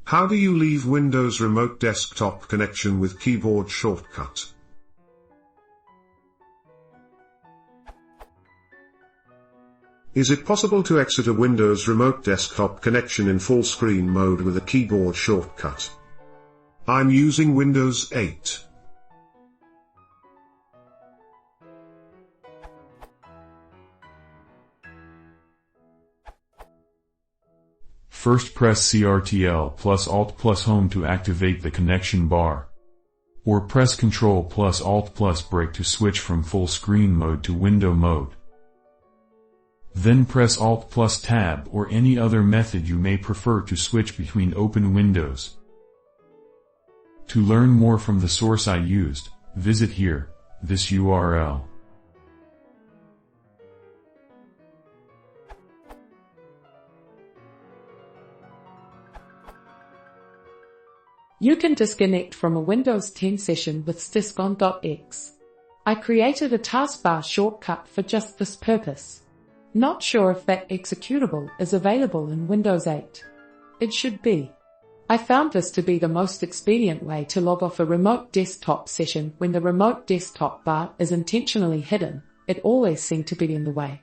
How do you leave Windows Remote Desktop connection with keyboard shortcut? Is it possible to exit a Windows Remote Desktop connection in full screen mode with a keyboard shortcut? I'm using Windows 8. First press CTRL plus Alt plus Home to activate the connection bar. Or press Ctrl plus Alt plus Break to switch from full screen mode to window mode. Then press Alt plus Tab or any other method you may prefer to switch between open windows. To learn more from the source I used, visit here, this URL. You can disconnect from a Windows 10 session with syscon.exe. I created a taskbar shortcut for just this purpose. Not sure if that executable is available in Windows 8. It should be. I found this to be the most expedient way to log off a remote desktop session when the remote desktop bar is intentionally hidden. It always seemed to be in the way.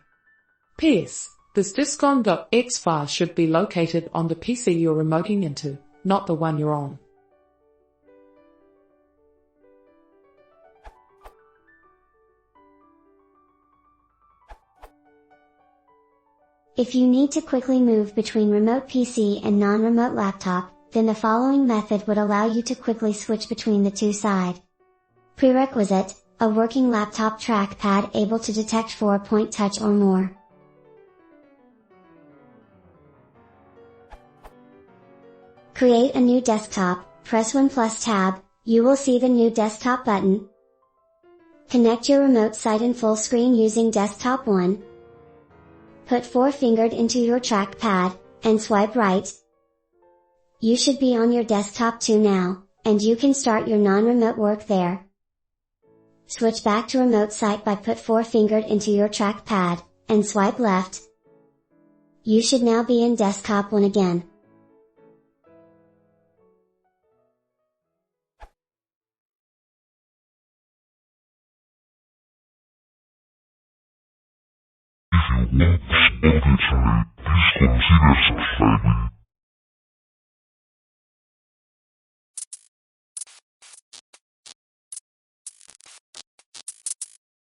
P.S. This syscon.exe file should be located on the PC you're remoting into, not the one you're on. If you need to quickly move between remote PC and non-remote laptop, then the following method would allow you to quickly switch between the two sides. Prerequisite: a working laptop trackpad able to detect 4-point touch or more. Create a new desktop, press Win plus Tab, you will see the new desktop button. Connect your remote site in full screen using desktop 1. Put forefingered into your trackpad, and swipe right. You should be on your desktop 2 now, and you can start your non-remote work there. Switch back to remote site by put forefingered into your trackpad, and swipe left. You should now be in desktop 1 again. If you want this audio channel, please consider subscribing.